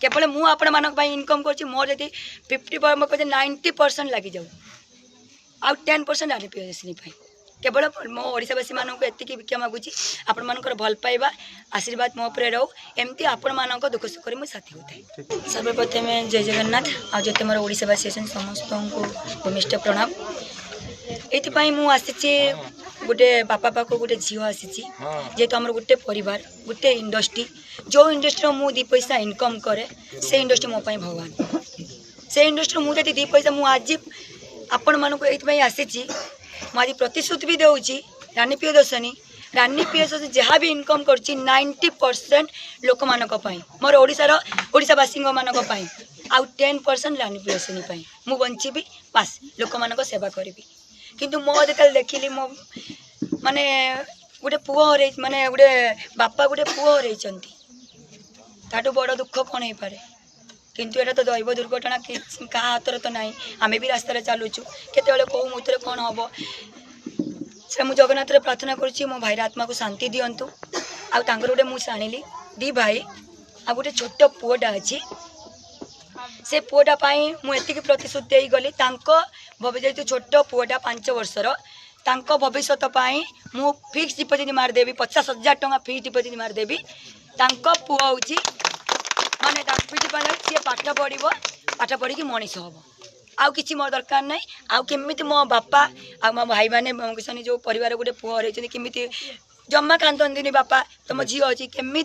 केवल मुझे आपण मानक इनकम कर मोर जी 50 90% लगी जाऊ आउ 10% रानी प्रियदर्शिनी केवल मो ओडावासी मानक एतिक भिक्षा मागुची आपण मानकर भल पाइबा आशीर्वाद मो उपरे रहू एमती आपण मानक दुख सुख में साथी होता है। सर्वप्रथम जय जगन्नाथ आ जो मोर ओडावासी समस्त को भूमिष्ठ प्रणाम। ये मुझे गोटे बापा पाक गोटे झील आसी जेहेतु आम गोटे परिवार गोटे इंडस्ट्री जो इंडस्ट्री मु 2 पैसा इनकम करे से इंडस्ट्री मो भगवान से इंडस्ट्री मुझे 2 पैसा मुझे आपण मानक ये आसी मुझे प्रतिश्रुति भी दूसरी रानी प्रियदर्शनी जहाँ भी इनकम कर 90% लोक मानक मोर ओडावासी मानक आउ 10% रानी प्रियदर्शनी मु बंची पास लोक मानक सेवा करी किंतु मो जो देखिली मो माने गोटे पुओ हर माने गोटे बापा गोटे पुओ हरई ताठू बड़ दुख कौन हो पारे किंतु एटा तो दैव दुर्घटना क्या हाथ तो ना आम भी रास्तार चलुचु केत कौ मुहूर्त कौन हम से मुझे जगन्नाथ प्रार्थना करुच्ची मो भाईर आत्मा को शांति दिंतु आउर गोटे मुझे आनिली 2 भाई आ गोटे छोट पुओटा अच्छी से पुओटा मुझे प्रतिश्रुति दे गली जेहतु छोट पुओटा 5 वर्षर भविष्य मु फिक्स डिपोजिट मारदेवी 50,000 टଙ୍କା फिक्स डिपोजिट मारदेवी पुओ हूँ माने सी पाठ पढ़ी मनीष हम आउ कि मोर दरकार ना आउ केमी मो बापा आ मो भाई मैंने किसान जो परिवार गोटे पुओ हर केमी जमा कांदनी बापा तुम झी अच्छी केमी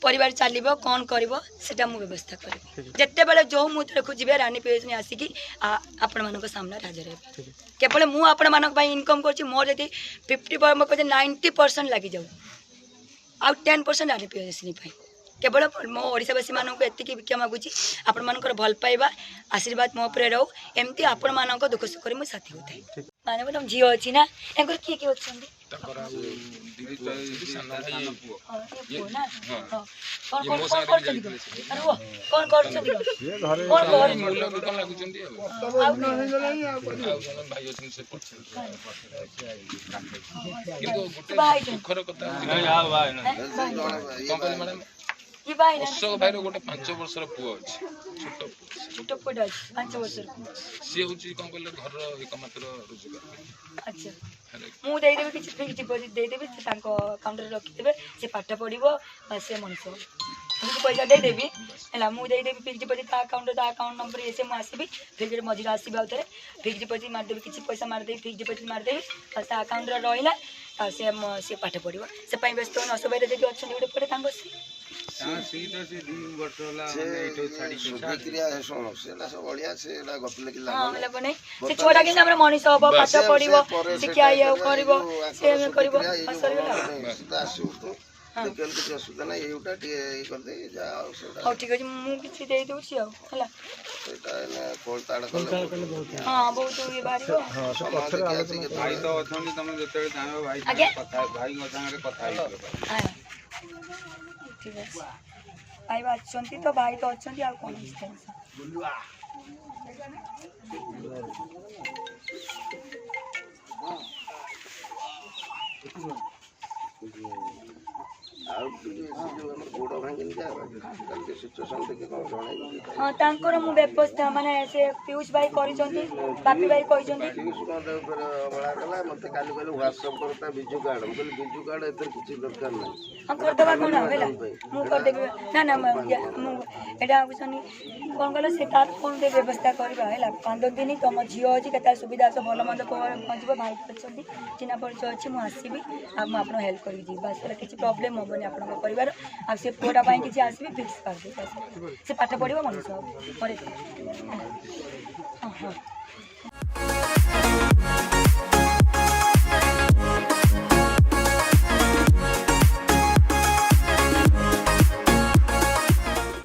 परिवार चलो कौन कर व्यवस्था करी जिते बड़े जो मुहूर्त खोजे रानी प्रियदर्शिनी आसिकी आपण मान सामने हाजिर है केवल मुझे आपण मानक इनकम कर मोर जी 50 90% लगी जाऊ आउ 10% रानी प्रियदर्शिनी केवल मो ओडावासी मानक एतिक भिक्षा मागुची आपण मानकर भल पाइबा आशीर्वाद मो उपरे रहू एमती आपण मानक दुख सुख में साथी होता है। माने तुम झील अच्छी ना एंकर किए किए अच्छे अशोक भाई गोटे 5 वर्षर पुओ अच्छे छोट पुओटा 5 वर्षर सी हूँ कौन कहले घर एकमात्र रोजगार अच्छा मुझे किसी फिक्स डिपोजिट देदेवी से अकाउंट रखिदे से पाठ पढ़ो से मनीष मुझे पैसा देदेवी है मुझे फिक्स डिपोजिट अकाउंट नंबर ये से मुझे फिक्स मझे आसबि आउ थे फिक्स डिपोजिट मारदेवी किसी पैसा मारदेवी फिक्स डिपोजिट मारदेवी से अकाउंट रहा से पाठ पढ़ो से व्यस्त हो असुविधा जी अच्छा गोटे पड़े छोटा कि मनीष हम पाठ पढ़ो शिक्षा ये हाँ ठीक अच्छे मुझे दे दूसरी हाँ बहुत ये बाहर ठीक है भाई अच्छा तो भाई तो अच्छा कौन हाँ तांकर मु व्यवस्था माने से पीयूष भाई करिसंती बापी भाई कहिसंती पीयूष कोन ऊपर बळा गला मते काली कहले व्हाट्सएप करता बिजू कार्ड हम कहले बिजू कार्ड एतर किछि दरकार नै हम कर देबा कोन होला मु कर देबे ना मु एटा कुछनी कोन कहले से तार कोन दे व्यवस्था करबा हैला 15 दिन तुम झियो अछि केता सुविधा से भलो मंद पहुंचबो भाई करछंती चिना परिचय अछि मु आसीबी आ मु आपन हेल्प करि जी बस किछि प्रॉब्लम होबनी आपन परिवार आ से पुओटा पाई किछि आसीबी फिक्स कर दे से पाठ पढ़िबो मनुष्य परे हाँ हाँ